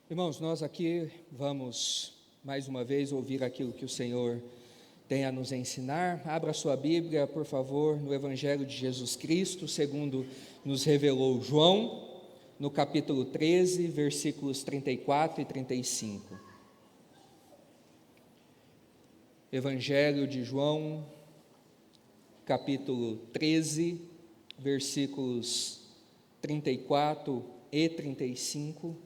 Irmãos, nós aqui vamos mais uma vez ouvir aquilo que o Senhor tem a nos ensinar. Abra sua Bíblia, por favor, no Evangelho de Jesus Cristo, segundo nos revelou João, no capítulo 13, versículos 34 e 35. Evangelho de João, capítulo 13, versículos 34 e 35.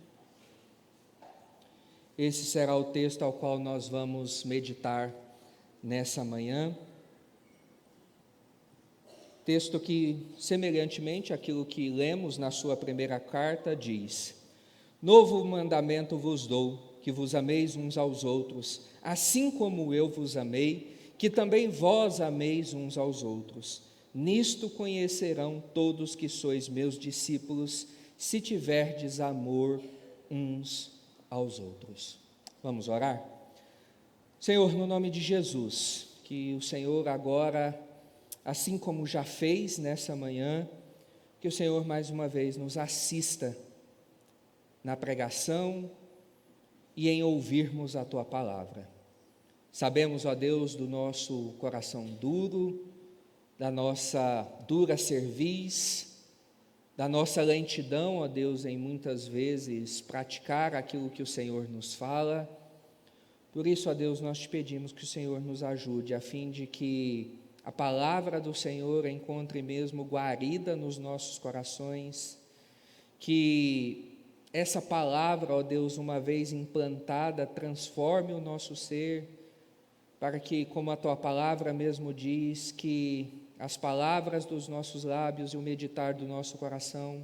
Esse será o texto ao qual nós vamos meditar nessa manhã. Texto que, semelhantemente àquilo que lemos na sua primeira carta, diz: Novo mandamento vos dou, que vos ameis uns aos outros, assim como eu vos amei, que também vós ameis uns aos outros. Nisto conhecerão todos que sois meus discípulos, se tiverdes amor uns aos outros. Vamos orar? Senhor, no nome de Jesus, que o Senhor agora, assim como já fez nessa manhã, que o Senhor mais uma vez nos assista na pregação e em ouvirmos a Tua palavra. Sabemos, ó Deus, do nosso coração duro, da nossa dura cerviz, da nossa lentidão, ó Deus, em muitas vezes praticar aquilo que o Senhor nos fala. Por isso, ó Deus, nós te pedimos que o Senhor nos ajude, a fim de que a palavra do Senhor encontre mesmo guarida nos nossos corações, que essa palavra, ó Deus, uma vez implantada, transforme o nosso ser, para que, como a Tua palavra mesmo diz, que as palavras dos nossos lábios e o meditar do nosso coração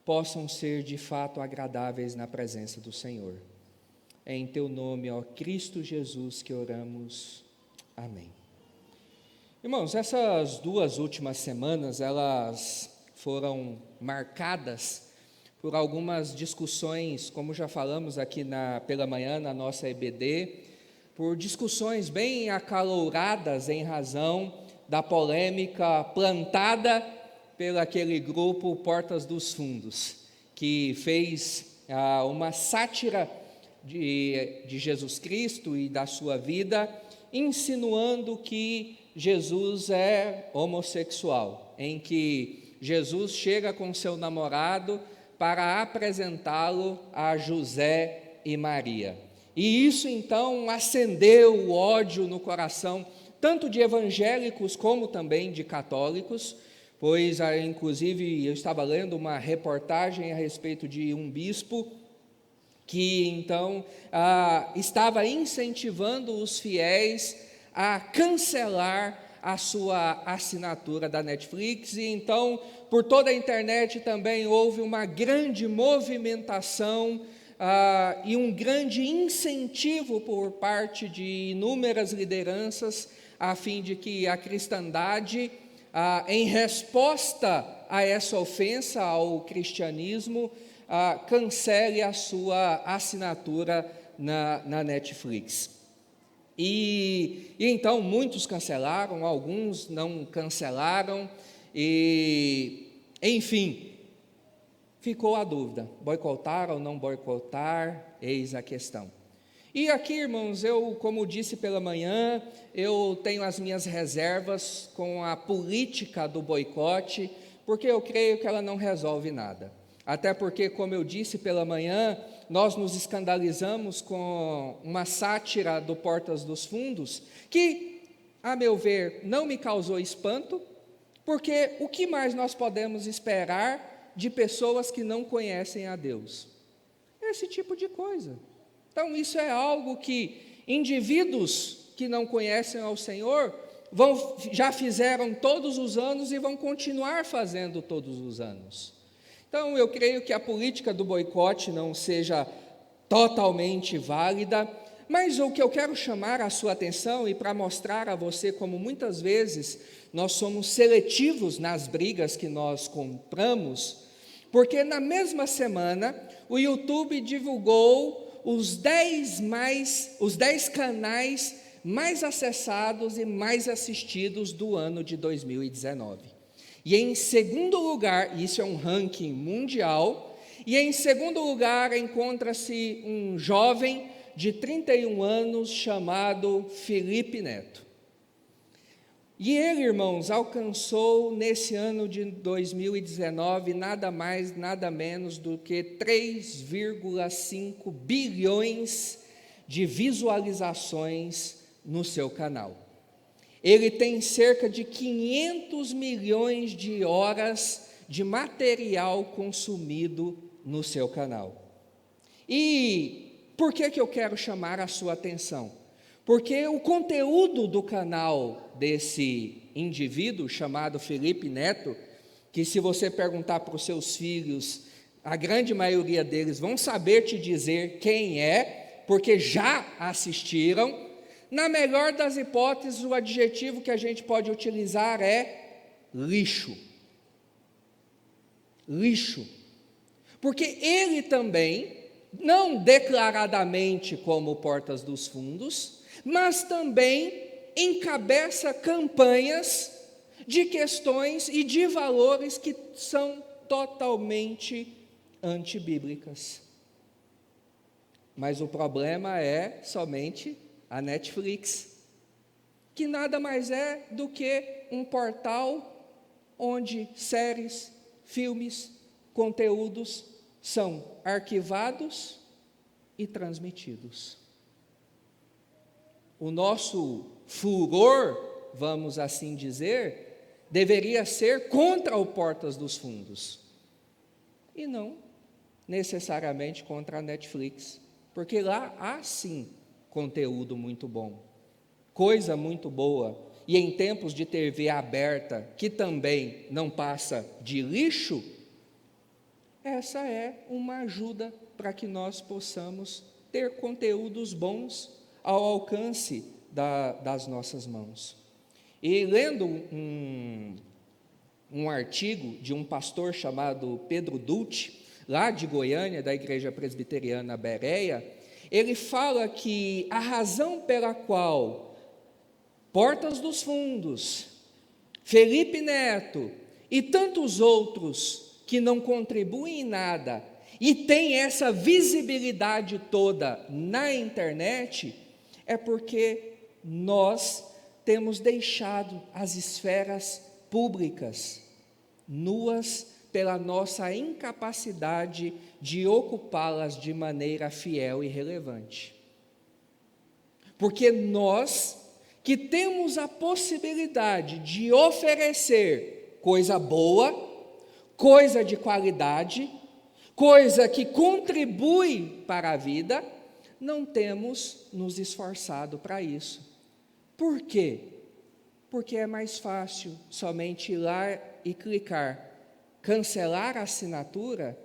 possam ser de fato agradáveis na presença do Senhor. É em Teu nome, ó Cristo Jesus, que oramos. Amém. Irmãos, essas duas últimas semanas, elas foram marcadas por algumas discussões, como já falamos aqui pela manhã na nossa EBD, por discussões bem acaloradas em razão da polêmica plantada pelo aquele grupo Portas dos Fundos, que fez uma sátira de Jesus Cristo e da sua vida, insinuando que Jesus é homossexual, em que Jesus chega com seu namorado para apresentá-lo a José e Maria. E isso então acendeu o ódio no coração tanto de evangélicos como também de católicos, pois inclusive eu estava lendo uma reportagem a respeito de um bispo que então estava incentivando os fiéis a cancelar a sua assinatura da Netflix, e então por toda a internet também houve uma grande movimentação e um grande incentivo por parte de inúmeras lideranças, a fim de que a cristandade, em resposta a essa ofensa ao cristianismo, cancele a sua assinatura na Netflix. E então muitos cancelaram, alguns não cancelaram, e enfim, ficou a dúvida, boicotar ou não boicotar, eis a questão. E aqui, irmãos, eu, como disse pela manhã, eu tenho as minhas reservas com a política do boicote, porque eu creio que ela não resolve nada. Até porque, como eu disse pela manhã, nós nos escandalizamos com uma sátira do Portas dos Fundos, que, a meu ver, não me causou espanto, porque o que mais nós podemos esperar de pessoas que não conhecem a Deus? Esse tipo de coisa. Então, isso é algo que indivíduos que não conhecem ao Senhor já fizeram todos os anos e vão continuar fazendo todos os anos. Então, eu creio que a política do boicote não seja totalmente válida, mas o que eu quero chamar a sua atenção e para mostrar a você como muitas vezes nós somos seletivos nas brigas que nós compramos, porque na mesma semana o YouTube divulgou os 10 canais mais acessados e mais assistidos do ano de 2019. E em segundo lugar, isso é um ranking mundial, E em segundo lugar, encontra-se um jovem de 31 anos chamado Felipe Neto. E ele, irmãos, alcançou nesse ano de 2019 nada mais, nada menos do que 3,5 bilhões de visualizações no seu canal. Ele tem cerca de 500 milhões de horas de material consumido no seu canal. E por que eu quero chamar a sua atenção? Porque o conteúdo do canal desse indivíduo chamado Felipe Neto, que se você perguntar para os seus filhos, a grande maioria deles vão saber te dizer quem é, porque já assistiram. Na melhor das hipóteses, o adjetivo que a gente pode utilizar é lixo. Lixo. Porque ele também, não declaradamente como Portas dos Fundos, mas também encabeça campanhas de questões e de valores que são totalmente antibíblicas. Mas o problema é somente a Netflix, que nada mais é do que um portal onde séries, filmes, conteúdos são arquivados e transmitidos. O nosso furor, vamos assim dizer, deveria ser contra o Portas dos Fundos, e não necessariamente contra a Netflix, porque lá há sim conteúdo muito bom, coisa muito boa, e em tempos de TV aberta, que também não passa de lixo, essa é uma ajuda para que nós possamos ter conteúdos bons ao alcance das nossas mãos. E lendo um artigo de um pastor chamado Pedro Dutti, lá de Goiânia, da Igreja Presbiteriana Bereia, ele fala que a razão pela qual Portas dos Fundos, Felipe Neto e tantos outros que não contribuem em nada e têm essa visibilidade toda na internet, é porque nós temos deixado as esferas públicas nuas pela nossa incapacidade de ocupá-las de maneira fiel e relevante. Porque nós, que temos a possibilidade de oferecer coisa boa, coisa de qualidade, coisa que contribui para a vida, não temos nos esforçado para isso. Por quê? Porque é mais fácil somente ir lá e clicar, cancelar a assinatura,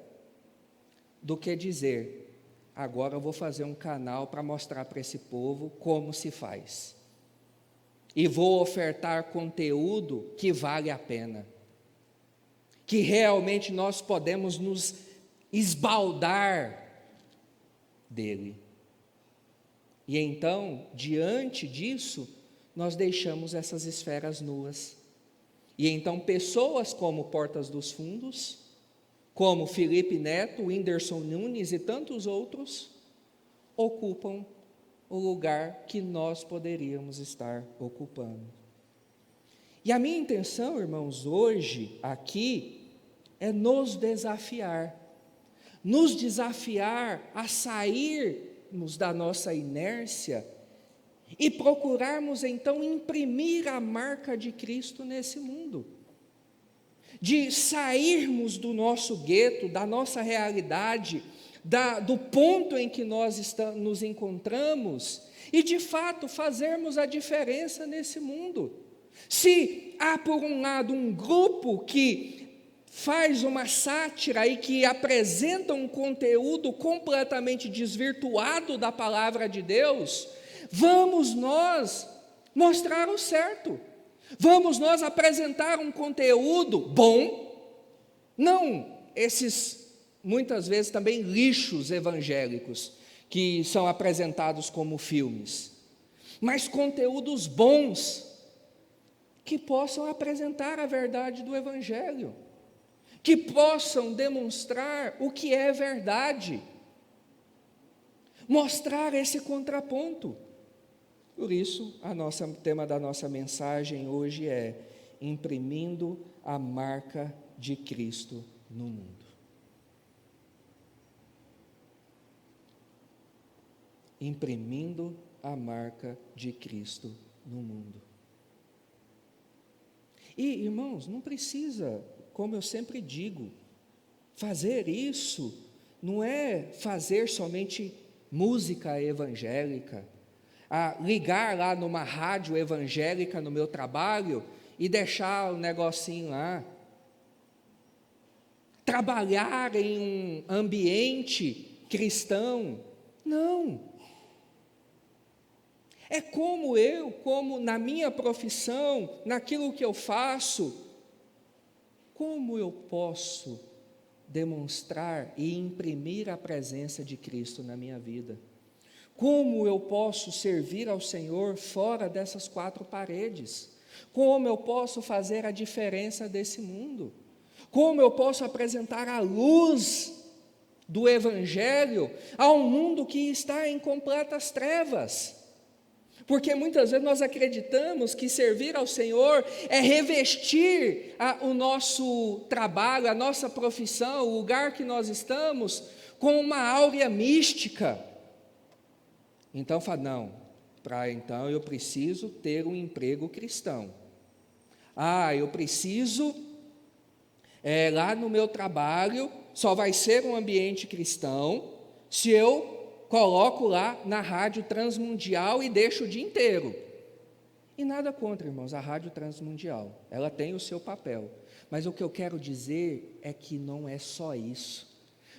do que dizer, agora eu vou fazer um canal para mostrar para esse povo como se faz. E vou ofertar conteúdo que vale a pena, que realmente nós podemos nos esbaldar dele. E então, diante disso, nós deixamos essas esferas nuas. E então pessoas como Portas dos Fundos, como Felipe Neto, Whindersson Nunes e tantos outros, ocupam o lugar que nós poderíamos estar ocupando. E a minha intenção, irmãos, hoje, aqui, é nos desafiar a sairmos da nossa inércia e procurarmos então imprimir a marca de Cristo nesse mundo, de sairmos do nosso gueto, da nossa realidade, do ponto em que nós nos encontramos e de fato fazermos a diferença nesse mundo. Se há por um lado um grupo que faz uma sátira e que apresenta um conteúdo completamente desvirtuado da palavra de Deus, vamos nós mostrar o certo, vamos nós apresentar um conteúdo bom, não esses, muitas vezes também lixos evangélicos, que são apresentados como filmes, mas conteúdos bons, que possam apresentar a verdade do Evangelho, que possam demonstrar o que é verdade, mostrar esse contraponto. Por isso, o tema da nossa mensagem hoje é imprimindo a marca de Cristo no mundo. Imprimindo a marca de Cristo no mundo. E, irmãos, não precisa, como eu sempre digo, fazer isso não é fazer somente música evangélica, ligar lá numa rádio evangélica no meu trabalho e deixar o negocinho lá. Trabalhar em um ambiente cristão, não. É como na minha profissão, naquilo que eu faço, como eu posso demonstrar e imprimir a presença de Cristo na minha vida? Como eu posso servir ao Senhor fora dessas quatro paredes? Como eu posso fazer a diferença desse mundo? Como eu posso apresentar a luz do Evangelho a um mundo que está em completas trevas? Porque muitas vezes nós acreditamos que servir ao Senhor é revestir o nosso trabalho, a nossa profissão, o lugar que nós estamos, com uma áurea mística. Então fala, não, então eu preciso ter um emprego cristão. Eu preciso, lá no meu trabalho, só vai ser um ambiente cristão, se eu coloco lá na Rádio Transmundial e deixo o dia inteiro. E nada contra, irmãos, a Rádio Transmundial, ela tem o seu papel. Mas o que eu quero dizer é que não é só isso.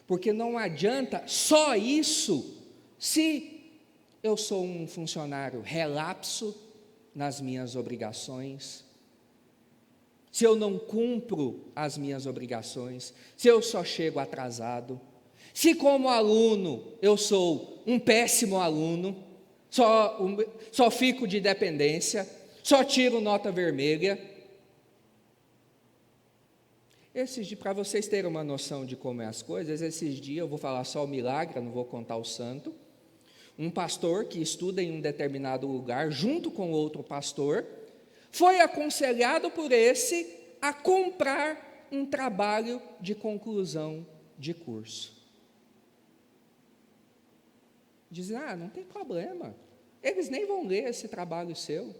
Porque não adianta só isso se eu sou um funcionário relapso nas minhas obrigações, se eu não cumpro as minhas obrigações, se eu só chego atrasado, se como aluno eu sou um péssimo aluno, só fico de dependência, só tiro nota vermelha. Para vocês terem uma noção de como é as coisas, esses dias eu vou falar só o milagre, eu não vou contar o santo. Um pastor que estuda em um determinado lugar, junto com outro pastor, foi aconselhado por esse a comprar um trabalho de conclusão de curso. Dizem, não tem problema, eles nem vão ler esse trabalho seu.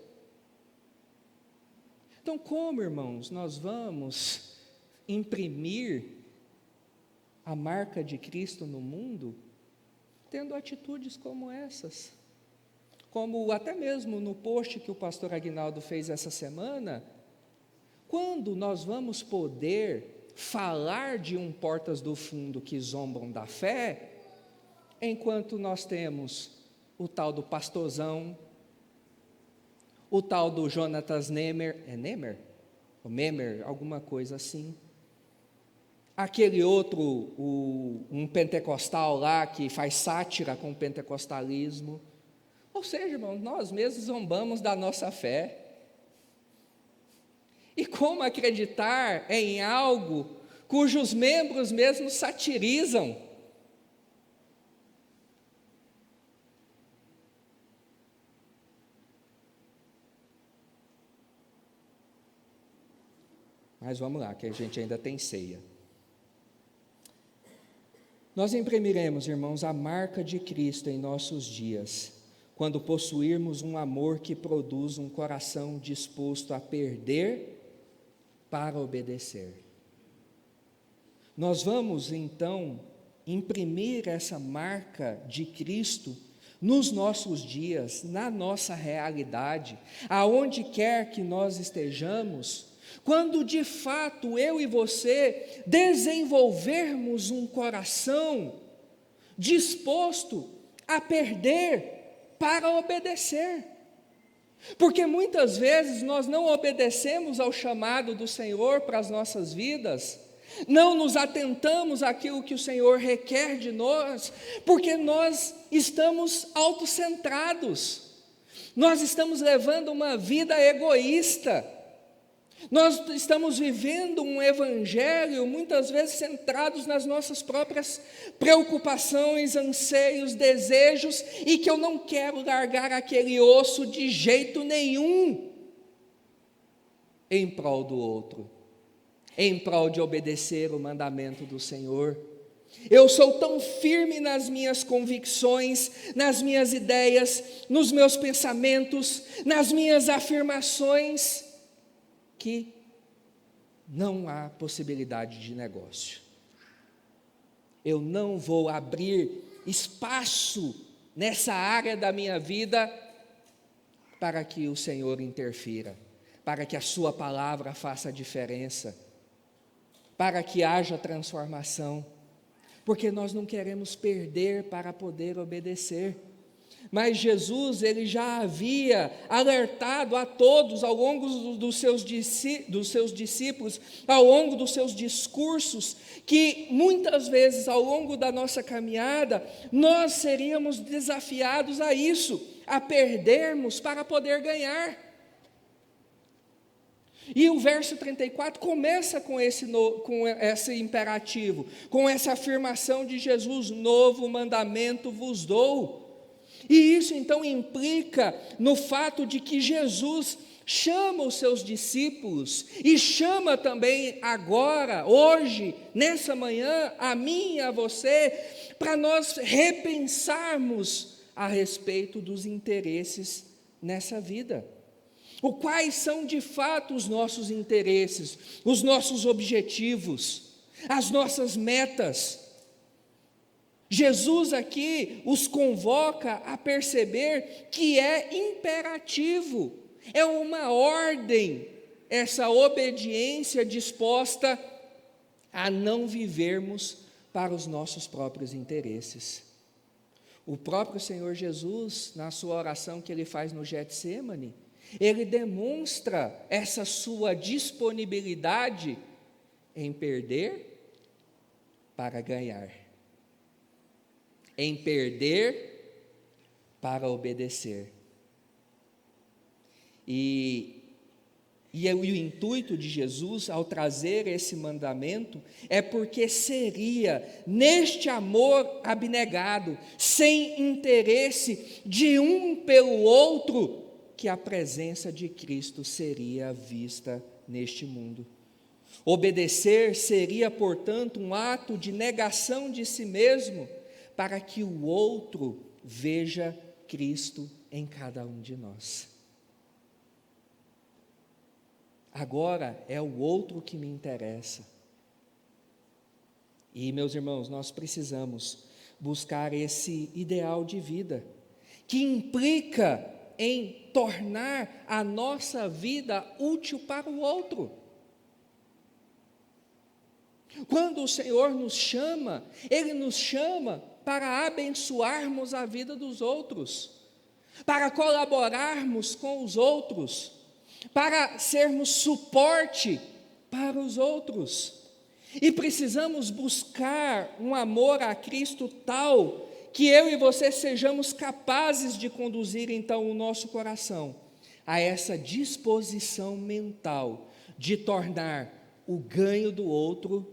Então, como, irmãos, nós vamos imprimir a marca de Cristo no mundo, tendo atitudes como essas? Como até mesmo no post que o pastor Aguinaldo fez essa semana, quando nós vamos poder falar de um Portas do Fundo que zombam da fé, enquanto nós temos o tal do pastorzão, o tal do Jonatas Nemer, ou Memer, alguma coisa assim, aquele outro, um pentecostal lá que faz sátira com o pentecostalismo. Ou seja, irmãos, nós mesmos zombamos da nossa fé. E como acreditar em algo cujos membros mesmos satirizam? Mas vamos lá, que a gente ainda tem ceia. Nós imprimiremos, irmãos, a marca de Cristo em nossos dias, quando possuirmos um amor que produz um coração disposto a perder para obedecer. Nós vamos, então, imprimir essa marca de Cristo nos nossos dias, na nossa realidade, aonde quer que nós estejamos, quando de fato eu e você desenvolvermos um coração disposto a perder para obedecer. Porque muitas vezes nós não obedecemos ao chamado do Senhor para as nossas vidas, não nos atentamos àquilo que o Senhor requer de nós, porque nós estamos autocentrados, nós estamos levando uma vida egoísta, Nós estamos vivendo um evangelho muitas vezes centrados nas nossas próprias preocupações, anseios, desejos, e que eu não quero largar aquele osso de jeito nenhum em prol do outro, em prol de obedecer o mandamento do Senhor. Eu sou tão firme nas minhas convicções, nas minhas ideias, nos meus pensamentos, nas minhas afirmações, que não há possibilidade de negócio. Eu não vou abrir espaço nessa área da minha vida para que o Senhor interfira, para que a sua palavra faça a diferença, para que haja transformação, porque nós não queremos perder para poder obedecer. Mas Jesus, ele já havia alertado a todos ao longo dos seus discípulos, ao longo dos seus discursos, que muitas vezes ao longo da nossa caminhada, nós seríamos desafiados a isso, a perdermos para poder ganhar. E o verso 34 começa com esse imperativo, com essa afirmação de Jesus: novo mandamento vos dou. E isso então implica no fato de que Jesus chama os seus discípulos e chama também agora, hoje, nessa manhã, a mim e a você, para nós repensarmos a respeito dos interesses nessa vida. Quais são de fato os nossos interesses, os nossos objetivos, as nossas metas? Jesus aqui os convoca a perceber que é imperativo, é uma ordem, essa obediência disposta a não vivermos para os nossos próprios interesses. O próprio Senhor Jesus, na sua oração que ele faz no Getsêmani, ele demonstra essa sua disponibilidade em perder para ganhar, em perder para obedecer. E o intuito de Jesus ao trazer esse mandamento é porque seria neste amor abnegado, sem interesse de um pelo outro, que a presença de Cristo seria vista neste mundo. Obedecer seria, portanto, um ato de negação de si mesmo, para que o outro veja Cristo em cada um de nós. Agora é o outro que me interessa. E, meus irmãos, nós precisamos buscar esse ideal de vida, que implica em tornar a nossa vida útil para o outro. Quando o Senhor nos chama, Ele nos chama para abençoarmos a vida dos outros, para colaborarmos com os outros, para sermos suporte para os outros. E precisamos buscar um amor a Cristo tal que eu e você sejamos capazes de conduzir então o nosso coração a essa disposição mental de tornar o ganho do outro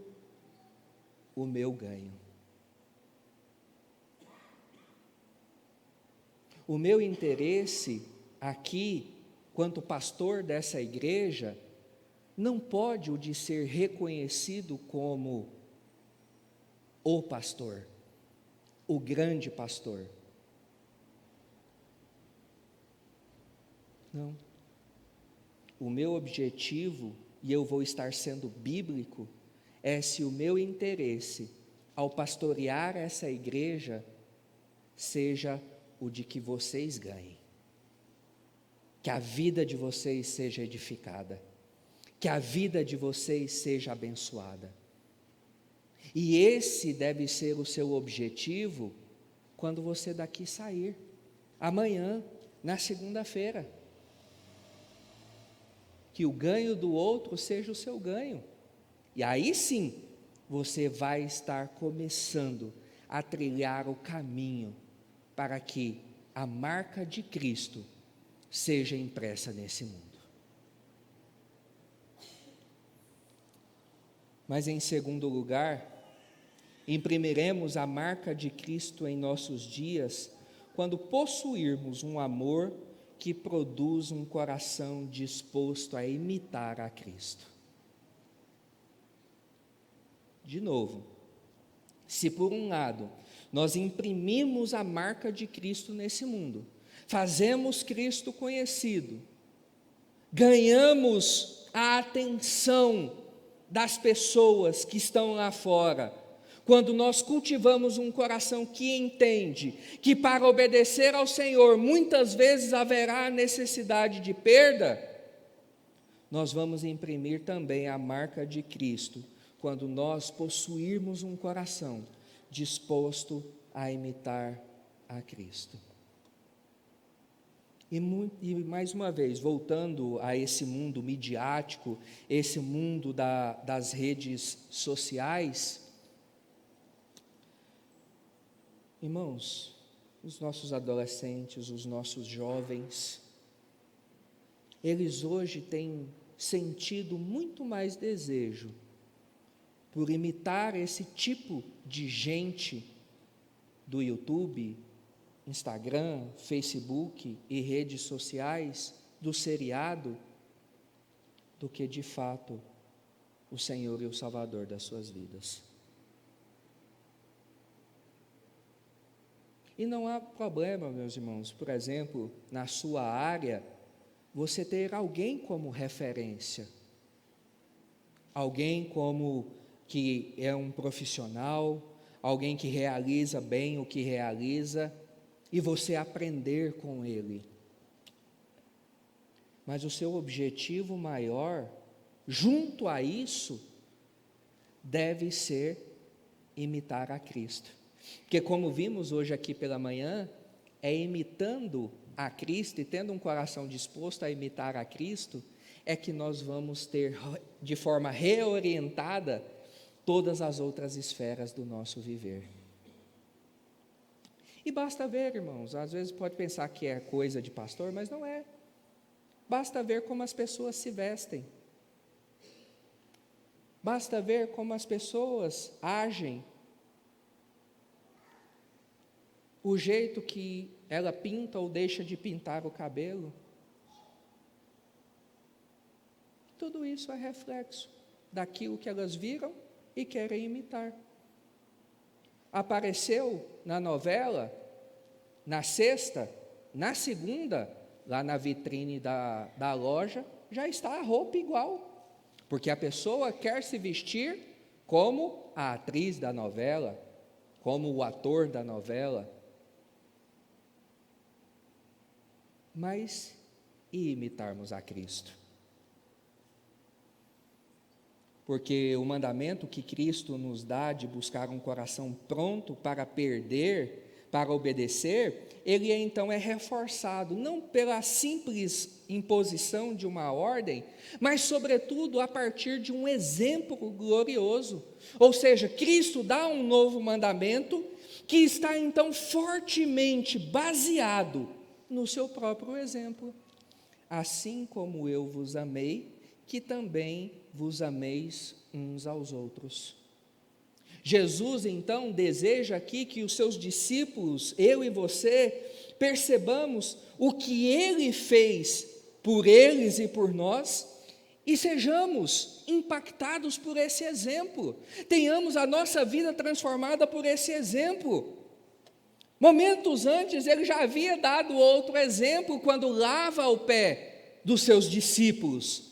o meu ganho. O meu interesse aqui, quanto pastor dessa igreja, não pode o de ser reconhecido como o pastor, o grande pastor. Não. O meu objetivo, e eu vou estar sendo bíblico, é se o meu interesse ao pastorear essa igreja seja o de que vocês ganhem, que a vida de vocês seja edificada, que a vida de vocês seja abençoada. E esse deve ser o seu objetivo quando você daqui sair, amanhã, na segunda-feira. Que o ganho do outro seja o seu ganho. E aí sim, você vai estar começando a trilhar o caminho para que a marca de Cristo seja impressa nesse mundo. Mas em segundo lugar, imprimiremos a marca de Cristo em nossos dias quando possuirmos um amor que produz um coração disposto a imitar a Cristo. De novo, se por um lado nós imprimimos a marca de Cristo nesse mundo, fazemos Cristo conhecido, ganhamos a atenção das pessoas que estão lá fora, quando nós cultivamos um coração que entende que para obedecer ao Senhor muitas vezes haverá necessidade de perda, nós vamos imprimir também a marca de Cristo, quando nós possuirmos um coração disposto a imitar a Cristo. E mais uma vez, voltando a esse mundo midiático, esse mundo das redes sociais, irmãos, os nossos adolescentes, os nossos jovens, eles hoje têm sentido muito mais desejo por imitar esse tipo de gente do YouTube, Instagram, Facebook e redes sociais, do seriado, do que de fato o Senhor e o Salvador das suas vidas. E não há problema, meus irmãos, por exemplo, na sua área, você ter alguém como referência, alguém como que é um profissional, alguém que realiza bem o que realiza, e você aprender com ele. Mas o seu objetivo maior, junto a isso, deve ser imitar a Cristo. Porque como vimos hoje aqui pela manhã, é imitando a Cristo e tendo um coração disposto a imitar a Cristo, é que nós vamos ter de forma reorientada todas as outras esferas do nosso viver. E basta ver, irmãos, às vezes pode pensar que é coisa de pastor, mas não é. Basta ver como as pessoas se vestem. Basta ver como as pessoas agem. O jeito que ela pinta ou deixa de pintar o cabelo. Tudo isso é reflexo daquilo que elas viram e querem imitar. Apareceu na novela, na sexta, na segunda, lá na vitrine da loja, já está a roupa igual, porque a pessoa quer se vestir como a atriz da novela, como o ator da novela. Mas e imitarmos a Cristo? Porque o mandamento que Cristo nos dá de buscar um coração pronto para perder, para obedecer, ele então é reforçado, não pela simples imposição de uma ordem, mas sobretudo a partir de um exemplo glorioso. Ou seja, Cristo dá um novo mandamento que está então fortemente baseado no seu próprio exemplo. Assim como eu vos amei, que também vos ameis uns aos outros. Jesus, então, deseja aqui que os seus discípulos, eu e você, percebamos o que Ele fez por eles e por nós, e sejamos impactados por esse exemplo, tenhamos a nossa vida transformada por esse exemplo. Momentos antes, Ele já havia dado outro exemplo, quando lava o pé dos seus discípulos,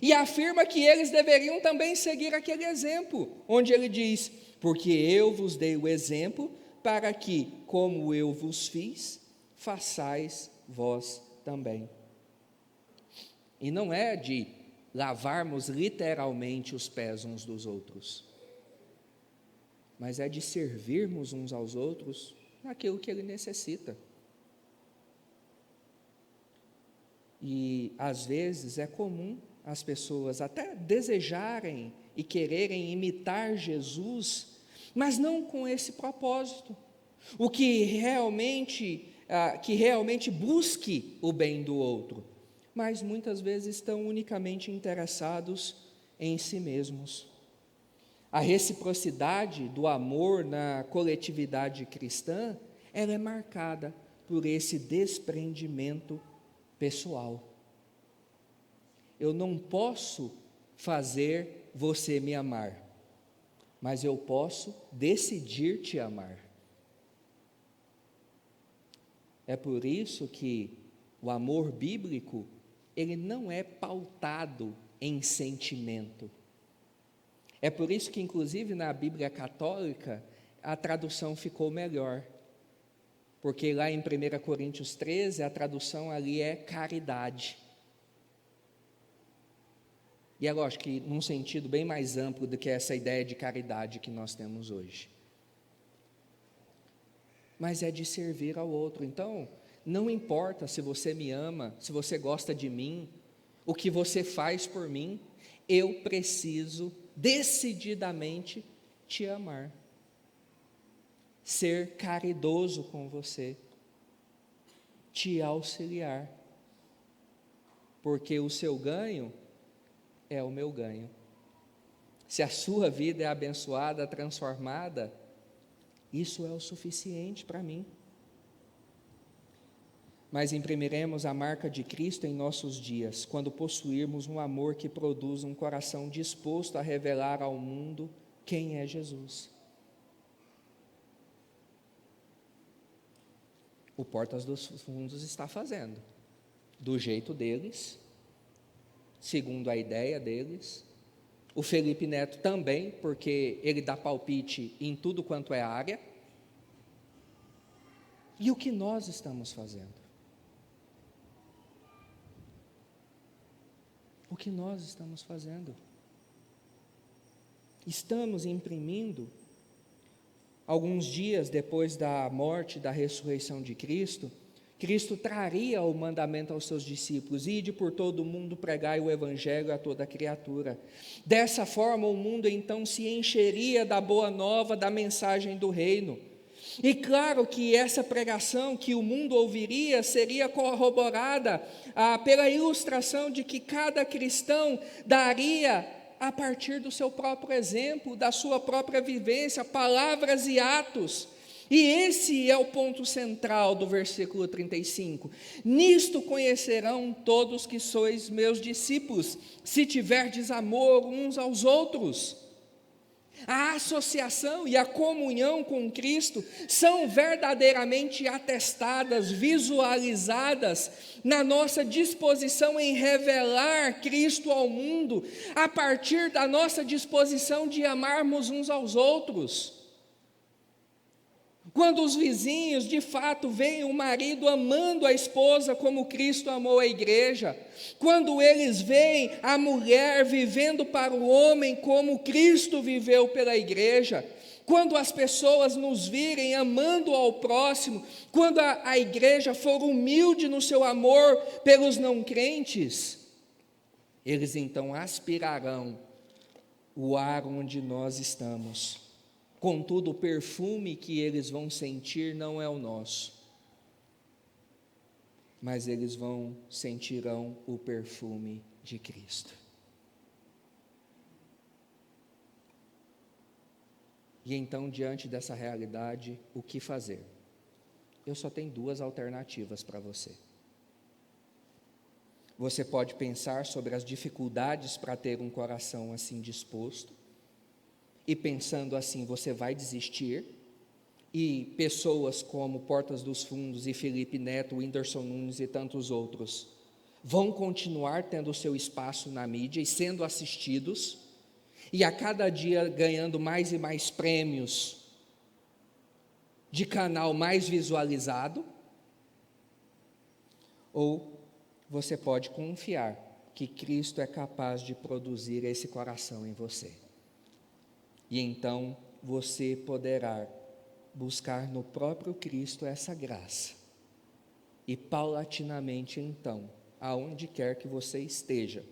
e afirma que eles deveriam também seguir aquele exemplo, onde ele diz: porque eu vos dei o exemplo, para que, como eu vos fiz, façais vós também. E não é de lavarmos literalmente os pés uns dos outros, mas é de servirmos uns aos outros naquilo que ele necessita. E às vezes é comum as pessoas até desejarem e quererem imitar Jesus, mas não com esse propósito, o que realmente busque o bem do outro, mas muitas vezes estão unicamente interessados em si mesmos. A reciprocidade do amor na coletividade cristã, ela é marcada por esse desprendimento pessoal. Eu não posso fazer você me amar, mas eu posso decidir te amar. É por isso que o amor bíblico, ele não é pautado em sentimento. É por isso que, inclusive, na Bíblia Católica, a tradução ficou melhor. Porque lá em 1 Coríntios 13, a tradução ali é caridade. E é lógico que num sentido bem mais amplo do que essa ideia de caridade que nós temos hoje. Mas é de servir ao outro. Então, não importa se você me ama, se você gosta de mim, o que você faz por mim, eu preciso decididamente te amar. Ser caridoso com você, te auxiliar, porque o seu ganho é o meu ganho. Se a sua vida é abençoada, transformada, isso é o suficiente para mim. Mas imprimiremos a marca de Cristo em nossos dias, quando possuirmos um amor que produz um coração disposto a revelar ao mundo quem é Jesus. O Portas dos Fundos está fazendo, do jeito deles, segundo a ideia deles. O Felipe Neto também, porque ele dá palpite em tudo quanto é área. E o que nós estamos fazendo? O que nós estamos fazendo? Estamos imprimindo, alguns dias depois da morte e da ressurreição de Cristo, Cristo traria o mandamento aos seus discípulos: ide por todo o mundo, pregai o evangelho a toda criatura. Dessa forma o mundo então se encheria da boa nova, da mensagem do reino. E claro que essa pregação que o mundo ouviria seria corroborada pela ilustração de que cada cristão daria, a partir do seu próprio exemplo, da sua própria vivência, palavras e atos. E esse é o ponto central do versículo 35. Nisto conhecerão todos que sois meus discípulos, se tiverdes amor uns aos outros. A associação e a comunhão com Cristo são verdadeiramente atestadas, visualizadas na nossa disposição em revelar Cristo ao mundo, a partir da nossa disposição de amarmos uns aos outros. Quando os vizinhos, de fato, veem o marido amando a esposa como Cristo amou a igreja, quando eles veem a mulher vivendo para o homem como Cristo viveu pela igreja, quando as pessoas nos virem amando ao próximo, quando a igreja for humilde no seu amor pelos não crentes, eles então aspirarão o ar onde nós estamos. Contudo, o perfume que eles vão sentir não é o nosso, mas eles sentirão o perfume de Cristo. E então, diante dessa realidade, o que fazer? Eu só tenho duas alternativas para você. Você pode pensar sobre as dificuldades para ter um coração assim disposto, e pensando assim, você vai desistir, e pessoas como Portas dos Fundos e Felipe Neto, Whindersson Nunes e tantos outros, vão continuar tendo seu espaço na mídia e sendo assistidos, e a cada dia ganhando mais e mais prêmios de canal mais visualizado, ou você pode confiar que Cristo é capaz de produzir esse coração em você. E então você poderá buscar no próprio Cristo essa graça. E paulatinamente então, aonde quer que você esteja,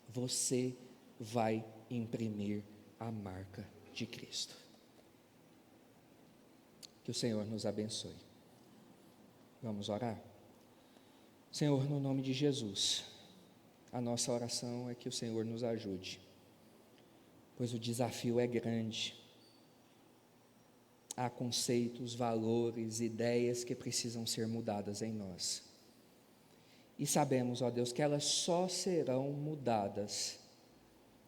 você vai imprimir a marca de Cristo. Que o Senhor nos abençoe. Vamos orar? Senhor, no nome de Jesus, a nossa oração é que o Senhor nos ajude. pois o desafio é grande. Há conceitos, valores, ideias que precisam ser mudadas em nós. E sabemos, ó Deus, que elas só serão mudadas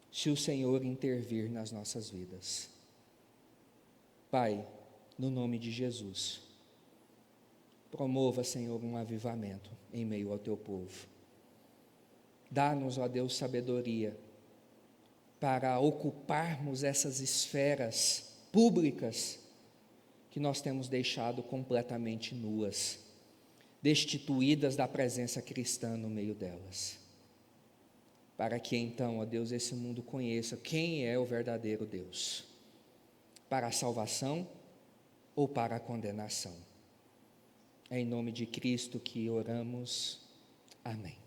se o Senhor intervir nas nossas vidas. Pai, no nome de Jesus, promova, Senhor, um avivamento em meio ao teu povo. Dá-nos, ó Deus, sabedoria para ocuparmos essas esferas públicas que nós temos deixado completamente nuas, destituídas da presença cristã no meio delas. Para que então, ó Deus, esse mundo conheça quem é o verdadeiro Deus, para a salvação ou para a condenação. É em nome de Cristo que oramos. Amém.